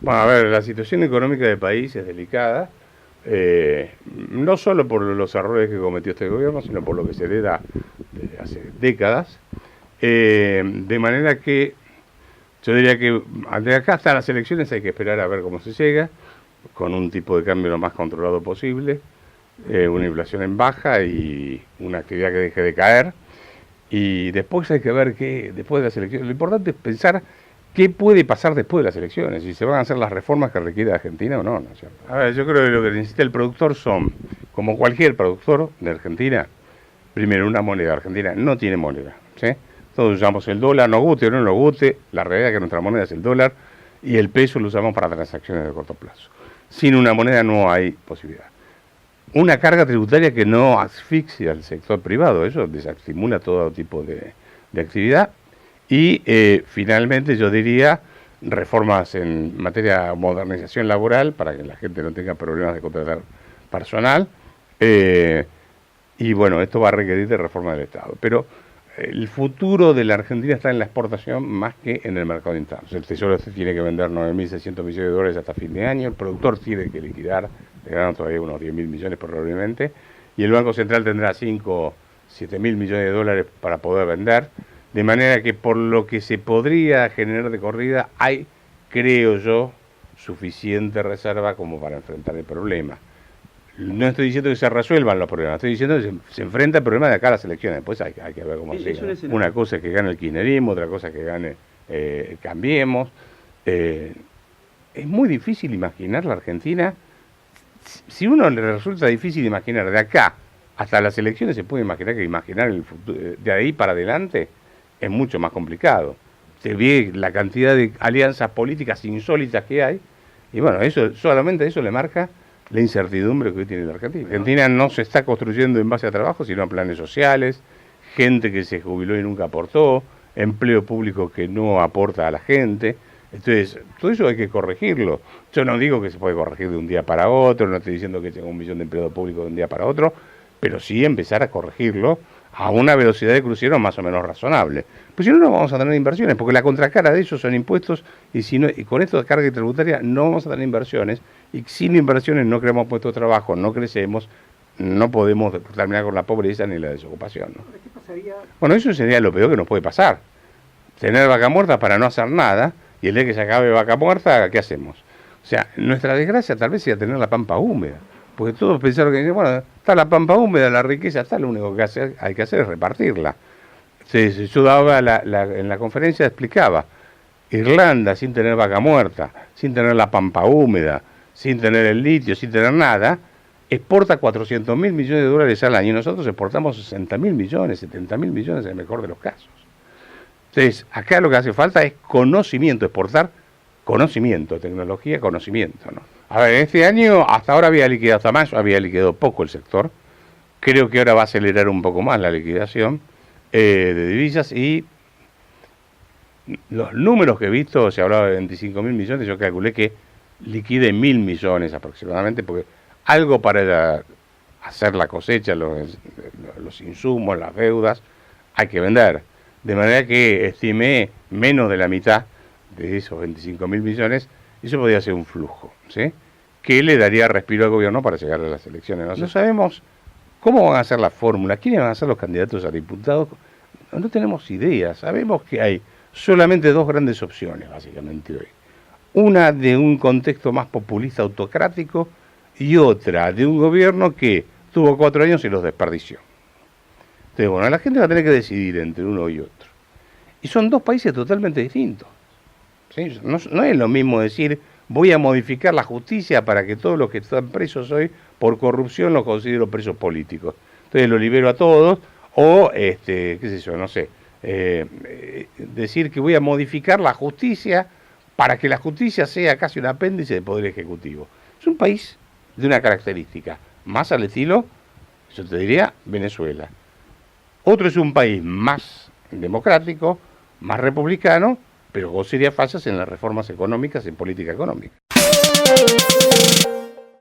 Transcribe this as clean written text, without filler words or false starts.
Bueno, a ver, la situación económica del país es delicada, no solo por los errores que cometió este gobierno, sino por lo que se hereda desde hace décadas. De manera que yo diría que de acá hasta las elecciones hay que esperar a ver cómo se llega, con un tipo de cambio lo más controlado posible, una inflación en baja y una actividad que deje de caer. Y después hay que ver qué, después de las elecciones, lo importante es pensar qué puede pasar después de las elecciones, si se van a hacer las reformas que requiere Argentina o no, ¿no es cierto? A ver, yo creo que lo que necesita el productor son, como cualquier productor de Argentina, primero una moneda. Argentina no tiene moneda, ¿sí? Todos usamos el dólar, nos guste o no nos guste, la realidad es que nuestra moneda es el dólar y el peso lo usamos para transacciones de corto plazo. Sin una moneda no hay posibilidad. Una carga tributaria que no asfixia al sector privado, eso desestimula todo tipo de actividad. Y finalmente yo diría reformas en materia de modernización laboral para que la gente no tenga problemas de contratar personal. Y bueno, esto va a requerir de reforma del Estado. Pero el futuro de la Argentina está en la exportación más que en el mercado interno. El Tesoro tiene que vender 9.600 millones de dólares hasta fin de año, el productor tiene que liquidar, le ganan todavía unos 10.000 millones probablemente, y el Banco Central tendrá 5, 7.000 millones de dólares para poder vender, de manera que por lo que se podría generar de corrida hay, creo yo, suficiente reserva como para enfrentar el problema. No estoy diciendo que se resuelvan los problemas, estoy diciendo que se enfrenta el problema de acá a las elecciones. Después hay que ver cómo sigue. Una cosa es que gane el kirchnerismo, otra cosa es que gane Cambiemos. Es muy difícil imaginar la Argentina. Si uno le resulta difícil imaginar de acá hasta las elecciones, se puede imaginar que imaginar el futuro, de ahí para adelante es mucho más complicado. Se ve la cantidad de alianzas políticas insólitas que hay, y bueno, eso solamente eso le marca la incertidumbre que hoy tiene la Argentina. Argentina no se está construyendo en base a trabajo, sino a planes sociales, gente que se jubiló y nunca aportó, empleo público que no aporta a la gente. Entonces, todo eso hay que corregirlo. Yo no digo que se puede corregir de un día para otro, no estoy diciendo que tenga 1 millón de empleados públicos de un día para otro, pero sí empezar a corregirlo a una velocidad de crucero más o menos razonable. Pues si no, no vamos a tener inversiones, porque la contracara de eso son impuestos, y si no, y con esto de carga tributaria no vamos a tener inversiones, y sin inversiones no creamos puestos de trabajo, no crecemos, no podemos terminar con la pobreza ni la desocupación, ¿no? ¿Qué pasaría? Bueno, eso sería lo peor que nos puede pasar. Tener vaca muerta para no hacer nada, y el día que se acabe vaca muerta, ¿qué hacemos? O sea, nuestra desgracia tal vez sea tener la pampa húmeda. Porque todos pensaron que, bueno, está la pampa húmeda, la riqueza está, lo único que hay que hacer es repartirla. Yo daba en la conferencia explicaba, Irlanda sin tener vaca muerta, sin tener la pampa húmeda, sin tener el litio, sin tener nada, exporta 400.000 millones de dólares al año y nosotros exportamos 60.000 millones, 70.000 millones en el mejor de los casos. Entonces, acá lo que hace falta es conocimiento, exportar conocimiento, tecnología, conocimiento, ¿no? A ver, este año, hasta ahora había liquidado, hasta mayo había liquidado poco el sector. Creo que ahora va a acelerar un poco más la liquidación de divisas y los números que he visto, se hablaba de 25.000 millones, yo calculé que liquide 1.000 millones aproximadamente, porque algo para hacer la cosecha, los insumos, las deudas, hay que vender. De manera que estimé menos de la mitad de esos 25.000 millones, y eso podría ser un flujo, ¿sí? Que le daría respiro al gobierno para llegar a las elecciones. No sabemos cómo van a ser las fórmulas, quiénes van a ser los candidatos a diputados, no tenemos idea. Sabemos que hay solamente dos grandes opciones, básicamente hoy. Una de un contexto más populista autocrático y otra de un gobierno que tuvo 4 años y los desperdició. Entonces, bueno, la gente va a tener que decidir entre uno y otro. Y son dos países totalmente distintos. ¿Sí? No es lo mismo decir, voy a modificar la justicia para que todos los que están presos hoy por corrupción los considero presos políticos. Entonces los libero a todos, o, qué sé yo, no sé, decir que voy a modificar la justicia para que la justicia sea casi un apéndice del Poder Ejecutivo. Es un país de una característica, más al estilo, yo te diría, Venezuela. Otro es un país más democrático, más republicano, pero con serias fallas en las reformas económicas, en política económica.